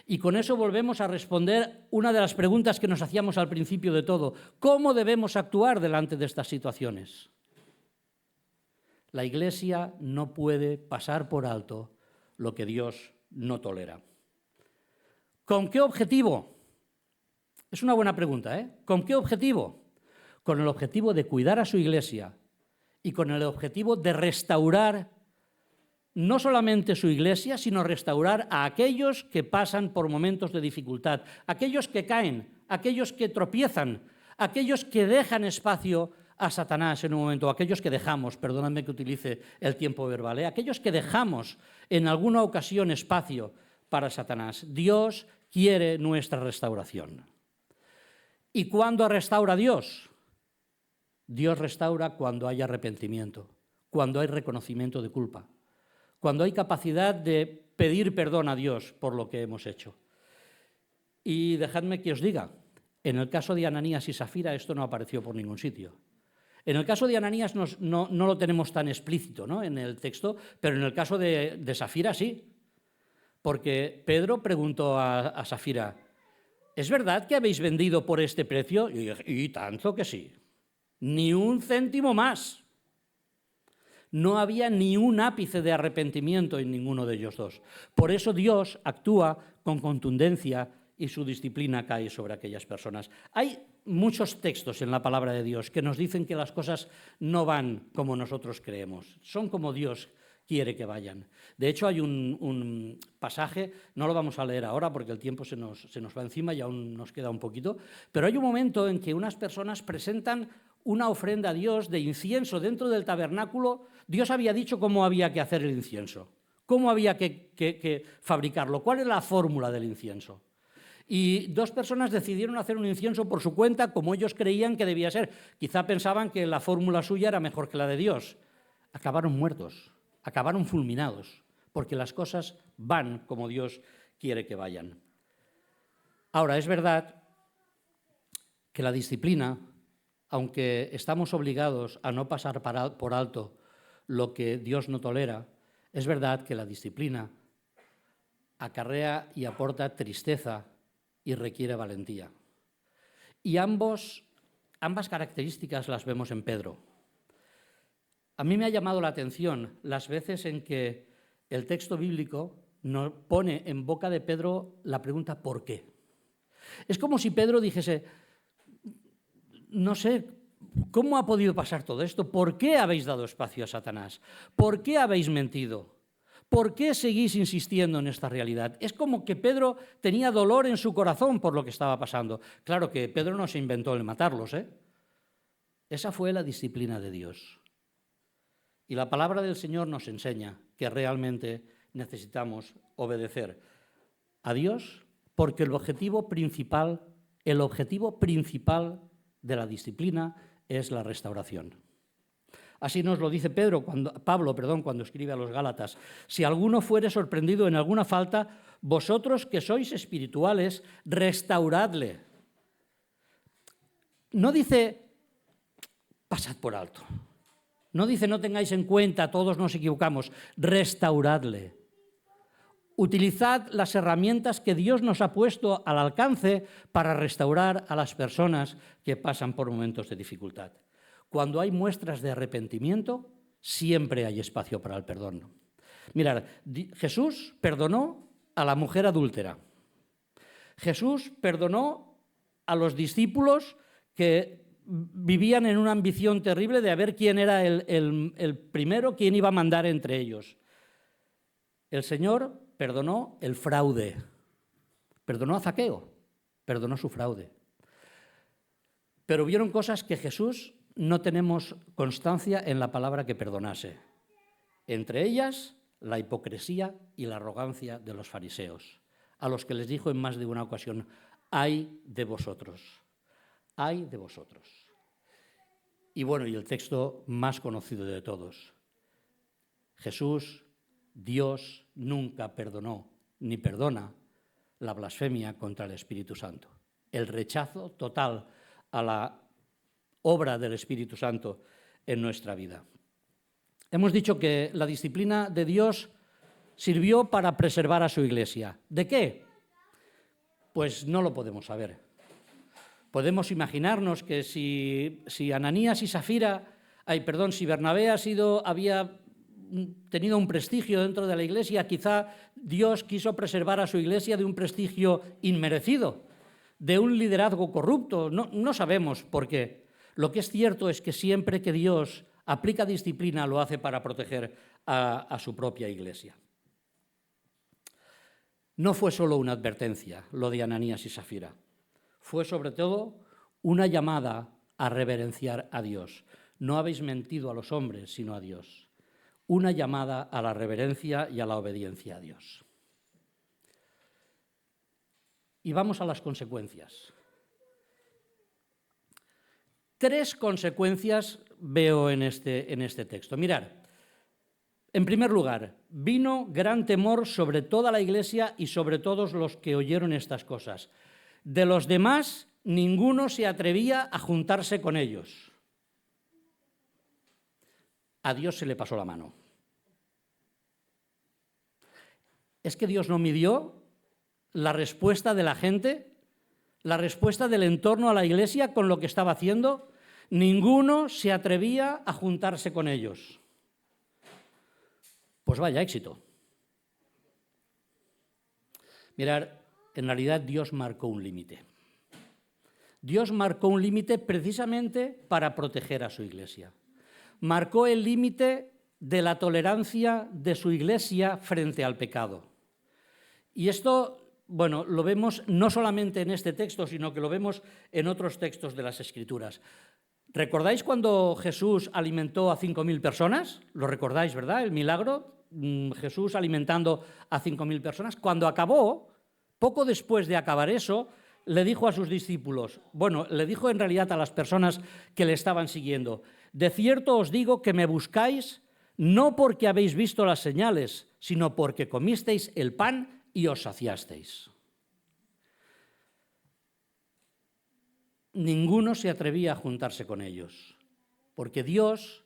Y con eso volvemos a responder una de las preguntas que nos hacíamos al principio de todo. ¿Cómo debemos actuar delante de estas situaciones? La iglesia no puede pasar por alto lo que Dios no tolera. ¿Con qué objetivo? Es una buena pregunta, ¿eh? ¿Con qué objetivo? Con el objetivo de cuidar a su iglesia y con el objetivo de restaurar no solamente su iglesia, sino restaurar a aquellos que pasan por momentos de dificultad, aquellos que caen, aquellos que tropiezan, aquellos que dejan espacio a Satanás en un momento, aquellos que dejamos, perdóname que utilice el tiempo verbal, aquellos que dejamos en alguna ocasión espacio para Satanás. Dios quiere nuestra restauración. ¿Y cuándo restaura Dios? Dios restaura cuando hay arrepentimiento, cuando hay reconocimiento de culpa, cuando hay capacidad de pedir perdón a Dios por lo que hemos hecho. Y dejadme que os diga, en el caso de Ananías y Safira esto no apareció por ningún sitio. En el caso de Ananías no lo tenemos tan explícito, ¿no?, en el texto, pero en el caso de Safira sí. Porque Pedro preguntó a Safira: ¿es verdad que habéis vendido por este precio? Y tanto que sí. ni un céntimo más. No había ni un ápice de arrepentimiento en ninguno de ellos dos. Por eso Dios actúa con contundencia y su disciplina cae sobre aquellas personas. Hay muchos textos en la palabra de Dios que nos dicen que las cosas no van como nosotros creemos, son como Dios quiere que vayan. De hecho, hay un pasaje, no lo vamos a leer ahora porque el tiempo se nos va encima y aún nos queda un poquito, pero hay un momento en que unas personas presentan una ofrenda a Dios de incienso dentro del tabernáculo. Dios había dicho cómo había que hacer el incienso, cómo había que fabricarlo, cuál es la fórmula del incienso. Y dos personas decidieron hacer un incienso por su cuenta como ellos creían que debía ser. Quizá pensaban que la fórmula suya era mejor que la de Dios. Acabaron muertos, acabaron fulminados, porque las cosas van como Dios quiere que vayan. Ahora, es verdad que la disciplina, aunque estamos obligados a no pasar por alto lo que Dios no tolera, es verdad que la disciplina acarrea y aporta tristeza y requiere valentía. Y ambas características las vemos en Pedro. A mí me ha llamado la atención las veces en que el texto bíblico nos pone en boca de Pedro la pregunta ¿por qué? Es como si Pedro dijese, no sé, ¿cómo ha podido pasar todo esto? ¿Por qué habéis dado espacio a Satanás? ¿Por qué habéis mentido? ¿Por qué seguís insistiendo en esta realidad? Es como que Pedro tenía dolor en su corazón por lo que estaba pasando. Claro que Pedro no se inventó el matarlos, ¿eh? Esa fue la disciplina de Dios. Y la palabra del Señor nos enseña que realmente necesitamos obedecer a Dios porque el objetivo principal de la disciplina es la restauración. Así nos lo dice Pablo, cuando escribe a los Gálatas. Si alguno fuere sorprendido en alguna falta, vosotros que sois espirituales, restauradle. No dice, pasad por alto. No dice, no tengáis en cuenta, todos nos equivocamos. Restauradle. Utilizad las herramientas que Dios nos ha puesto al alcance para restaurar a las personas que pasan por momentos de dificultad. Cuando hay muestras de arrepentimiento, siempre hay espacio para el perdón. Mirad, Jesús perdonó a la mujer adúltera. Jesús perdonó a los discípulos que vivían en una ambición terrible de ver quién era el primero, quién iba a mandar entre ellos. El Señor perdonó el fraude, perdonó a Zaqueo, perdonó su fraude. Pero hubieron cosas que Jesús no tenemos constancia en la palabra que perdonase. Entre ellas, la hipocresía y la arrogancia de los fariseos, a los que les dijo en más de una ocasión, ¡ay de vosotros! ¡Ay de vosotros! Y bueno, y el texto más conocido de todos. Jesús, Dios, nunca perdonó ni perdona la blasfemia contra el Espíritu Santo. El rechazo total a la obra del Espíritu Santo en nuestra vida. Hemos dicho que la disciplina de Dios sirvió para preservar a su iglesia. ¿De qué? Pues no lo podemos saber. Podemos imaginarnos que si Ananías y Safira, si Bernabé había tenido un prestigio dentro de la iglesia, quizá Dios quiso preservar a su iglesia de un prestigio inmerecido, de un liderazgo corrupto. No sabemos por qué. Lo que es cierto es que siempre que Dios aplica disciplina lo hace para proteger a su propia iglesia. No fue solo una advertencia lo de Ananías y Safira, fue sobre todo una llamada a reverenciar a Dios. No habéis mentido a los hombres, sino a Dios. Una llamada a la reverencia y a la obediencia a Dios. Y vamos a las consecuencias. 3 consecuencias veo en este texto. Mirad, en primer lugar, vino gran temor sobre toda la iglesia y sobre todos los que oyeron estas cosas. De los demás, ninguno se atrevía a juntarse con ellos. A Dios se le pasó la mano. ¿Es que Dios no midió la respuesta de la gente, la respuesta del entorno a la iglesia con lo que estaba haciendo? Ninguno se atrevía a juntarse con ellos. Pues vaya éxito. Mirad, en realidad Dios marcó un límite. Dios marcó un límite precisamente para proteger a su Iglesia. Marcó el límite de la tolerancia de su Iglesia frente al pecado. Y esto, bueno, lo vemos no solamente en este texto, sino que lo vemos en otros textos de las Escrituras. ¿Recordáis cuando Jesús alimentó a 5.000 personas? Lo recordáis, ¿verdad? El milagro, Jesús alimentando a 5.000 personas. Cuando acabó, poco después de acabar eso, le dijo a sus discípulos, bueno, le dijo en realidad a las personas que le estaban siguiendo, de cierto os digo que me buscáis no porque habéis visto las señales, sino porque comisteis el pan y os saciasteis. Ninguno se atrevía a juntarse con ellos, porque Dios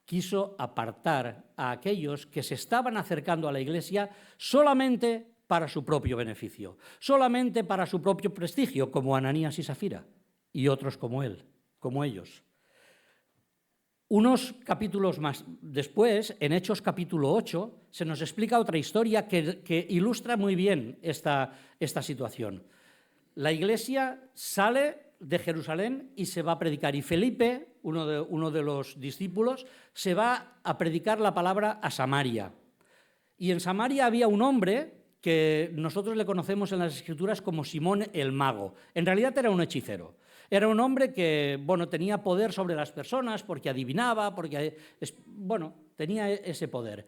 quiso apartar a aquellos que se estaban acercando a la Iglesia solamente para su propio beneficio, solamente para su propio prestigio, como Ananías y Safira, y otros como él, como ellos. Unos capítulos más después, en Hechos capítulo 8, se nos explica otra historia que ilustra muy bien esta situación. La Iglesia sale de Jerusalén y se va a predicar, y Felipe, uno de los discípulos, se va a predicar la palabra a Samaria. Y en Samaria había un hombre que nosotros le conocemos en las Escrituras como Simón el Mago. En realidad era un hechicero. Era un hombre que, bueno, tenía poder sobre las personas porque adivinaba, porque, bueno, tenía ese poder.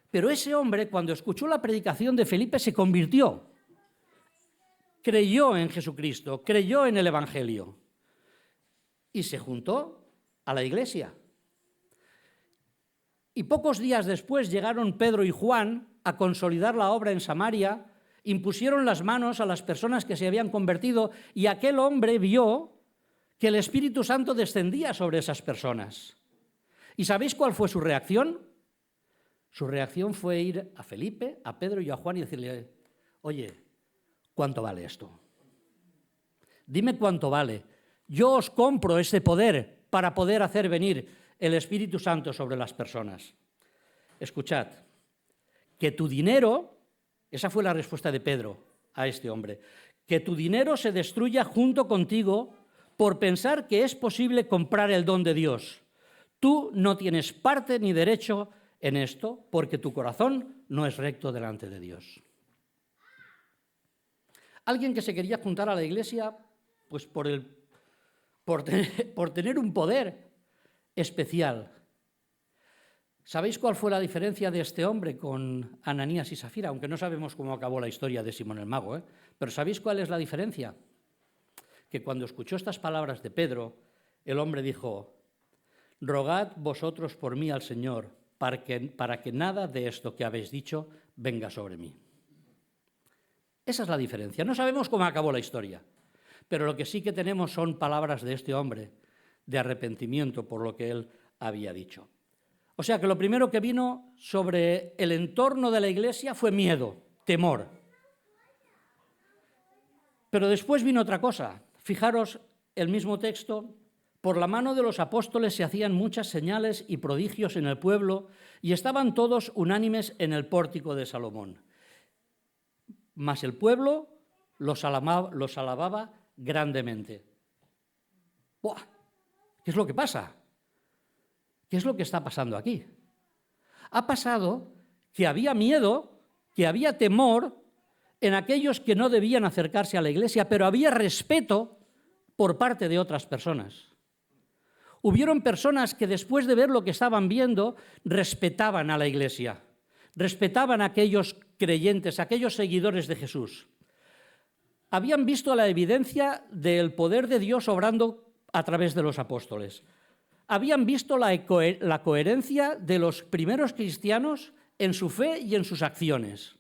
Pero ese hombre, cuando escuchó la predicación de Felipe, se convirtió. Creyó en Jesucristo, creyó en el Evangelio y se juntó a la Iglesia. Y pocos días después llegaron Pedro y Juan a consolidar la obra en Samaria, impusieron las manos a las personas que se habían convertido y aquel hombre vio que el Espíritu Santo descendía sobre esas personas. ¿Y sabéis cuál fue su reacción? Su reacción fue ir a Felipe, a Pedro y a Juan y decirle, oye, ¿cuánto vale esto? Dime cuánto vale. Yo os compro ese poder para poder hacer venir el Espíritu Santo sobre las personas. Escuchad, que tu dinero, esa fue la respuesta de Pedro a este hombre, que tu dinero se destruya junto contigo por pensar que es posible comprar el don de Dios. Tú no tienes parte ni derecho en esto porque tu corazón no es recto delante de Dios. Alguien que se quería juntar a la Iglesia pues por tener un poder especial. ¿Sabéis cuál fue la diferencia de este hombre con Ananías y Safira? Aunque no sabemos cómo acabó la historia de Simón el Mago, pero ¿sabéis cuál es la diferencia? Que cuando escuchó estas palabras de Pedro, el hombre dijo, rogad vosotros por mí al Señor, para que nada de esto que habéis dicho venga sobre mí. Esa es la diferencia. No sabemos cómo acabó la historia, pero lo que sí que tenemos son palabras de este hombre de arrepentimiento por lo que él había dicho. O sea que lo primero que vino sobre el entorno de la Iglesia fue miedo, temor. Pero después vino otra cosa. Fijaros, el mismo texto, por la mano de los apóstoles se hacían muchas señales y prodigios en el pueblo y estaban todos unánimes en el pórtico de Salomón. Mas el pueblo los alababa grandemente. ¡Buah! ¿Qué es lo que pasa? ¿Qué es lo que está pasando aquí? Ha pasado que había miedo, que había temor en aquellos que no debían acercarse a la Iglesia, pero había respeto por parte de otras personas. Hubieron personas que después de ver lo que estaban viendo, respetaban a la Iglesia, respetaban a aquellos creyentes, a aquellos seguidores de Jesús. Habían visto la evidencia del poder de Dios obrando a través de los apóstoles. Habían visto la coherencia de los primeros cristianos en su fe y en sus acciones.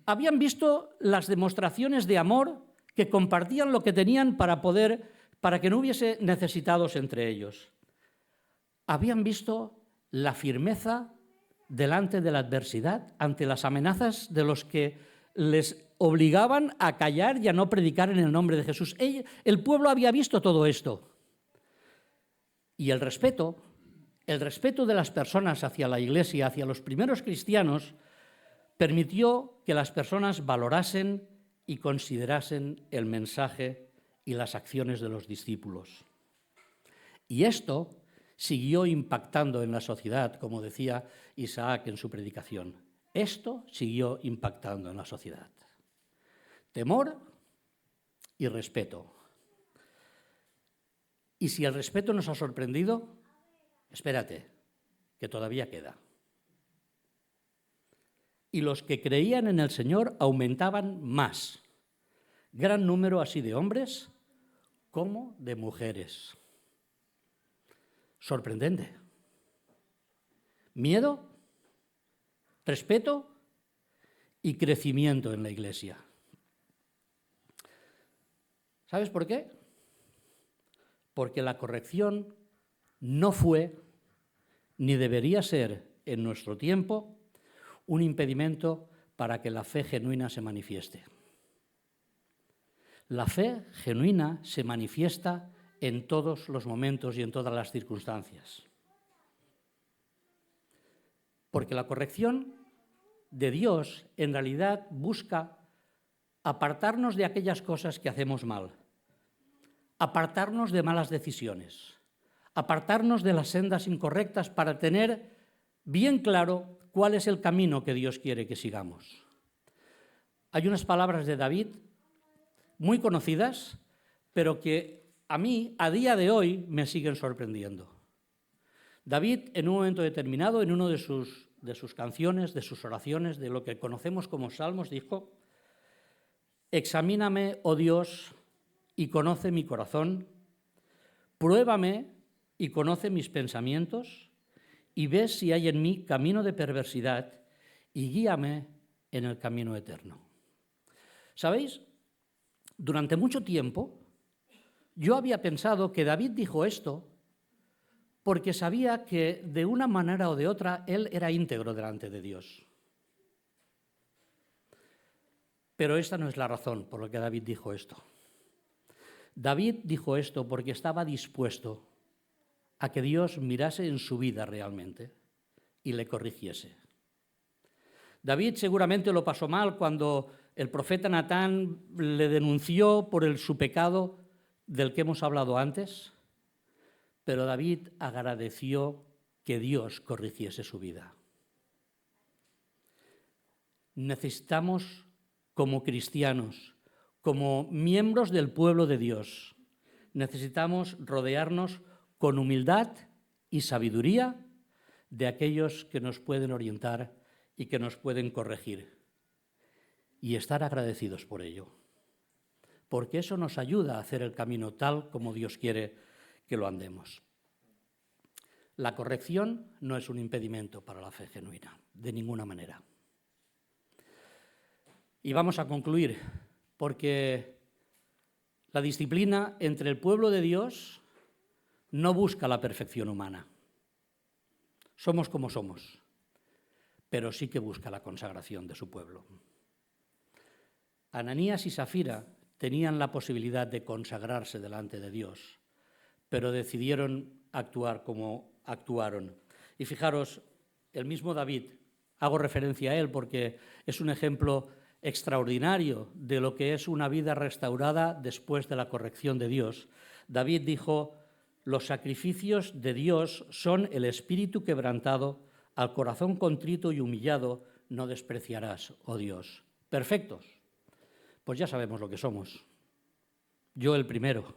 Habían visto las demostraciones de amor que compartían lo que tenían para que no hubiese necesitados entre ellos. Habían visto la firmeza delante de la adversidad, ante las amenazas de los que les obligaban a callar y a no predicar en el nombre de Jesús. El pueblo había visto todo esto. Y el respeto de las personas hacia la Iglesia, hacia los primeros cristianos, permitió que las personas valorasen y considerasen el mensaje y las acciones de los discípulos. Y esto siguió impactando en la sociedad, como decía Isaac en su predicación. Esto siguió impactando en la sociedad. Temor y respeto. Y si el respeto nos ha sorprendido, espérate, que todavía queda. Y los que creían en el Señor aumentaban más. Gran número así de hombres como de mujeres. Sorprendente. Miedo, respeto y crecimiento en la Iglesia. ¿Sabes por qué? Porque la corrección no fue, ni debería ser en nuestro tiempo, un impedimento para que la fe genuina se manifieste. La fe genuina se manifiesta en todos los momentos y en todas las circunstancias. Porque la corrección de Dios en realidad busca apartarnos de aquellas cosas que hacemos mal, apartarnos de malas decisiones, apartarnos de las sendas incorrectas para tener bien claro cuál es el camino que Dios quiere que sigamos. Hay unas palabras de David muy conocidas, pero que a mí, a día de hoy, me siguen sorprendiendo. David, en un momento determinado, en una de sus canciones, de sus oraciones, de lo que conocemos como salmos, dijo: «Examíname, oh Dios, y conoce mi corazón, pruébame y conoce mis pensamientos, y ve si hay en mí camino de perversidad, y guíame en el camino eterno». ¿Sabéis? Durante mucho tiempo yo había pensado que David dijo esto porque sabía que de una manera o de otra él era íntegro delante de Dios. Pero esta no es la razón por la que David dijo esto. David dijo esto porque estaba dispuesto a que Dios mirase en su vida realmente y le corrigiese. David seguramente lo pasó mal cuando el profeta Natán le denunció por su pecado del que hemos hablado antes, pero David agradeció que Dios corrigiese su vida. Necesitamos, como cristianos, como miembros del pueblo de Dios, necesitamos rodearnos con humildad y sabiduría de aquellos que nos pueden orientar y que nos pueden corregir. Y estar agradecidos por ello, porque eso nos ayuda a hacer el camino tal como Dios quiere que lo andemos. La corrección no es un impedimento para la fe genuina, de ninguna manera. Y vamos a concluir, porque la disciplina entre el pueblo de Dios no busca la perfección humana. Somos como somos, pero sí que busca la consagración de su pueblo. Ananías y Safira tenían la posibilidad de consagrarse delante de Dios, pero decidieron actuar como actuaron. Y fijaros, el mismo David, hago referencia a él porque es un ejemplo extraordinario de lo que es una vida restaurada después de la corrección de Dios. David dijo: «Los sacrificios de Dios son el espíritu quebrantado, al corazón contrito y humillado no despreciarás, oh Dios». Perfectos. Pues ya sabemos lo que somos. Yo el primero.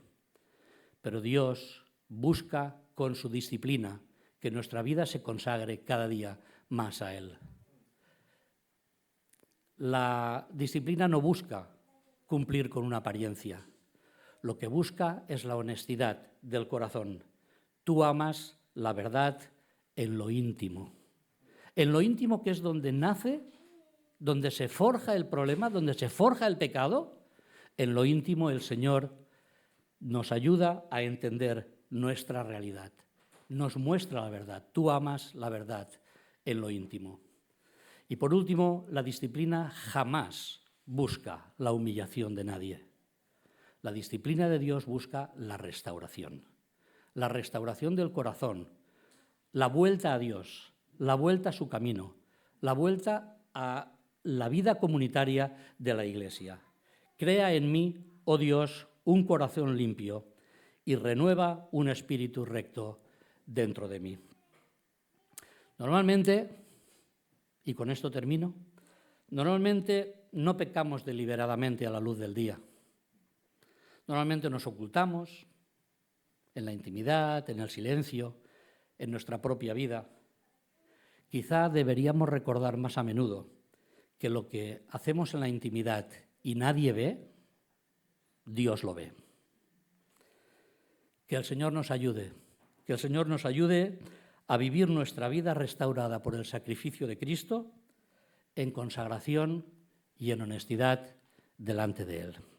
Pero Dios busca con su disciplina que nuestra vida se consagre cada día más a Él. La disciplina no busca cumplir con una apariencia. Lo que busca es la honestidad del corazón. Tú amas la verdad en lo íntimo. En lo íntimo, que es donde nace, donde se forja el problema, donde se forja el pecado. En lo íntimo el Señor nos ayuda a entender nuestra realidad. Nos muestra la verdad. Tú amas la verdad en lo íntimo. Y por último, la disciplina jamás busca la humillación de nadie. La disciplina de Dios busca la restauración. la restauración del corazón, la vuelta a Dios, la vuelta a su camino, la vuelta a la vida comunitaria de la Iglesia. Crea en mí, oh Dios, un corazón limpio y renueva un espíritu recto dentro de mí. Normalmente, y con esto termino, normalmente no pecamos deliberadamente a la luz del día. Normalmente nos ocultamos en la intimidad, en el silencio, en nuestra propia vida. Quizá deberíamos recordar más a menudo que lo que hacemos en la intimidad y nadie ve, Dios lo ve. Que el Señor nos ayude, a vivir nuestra vida restaurada por el sacrificio de Cristo en consagración y en honestidad delante de Él.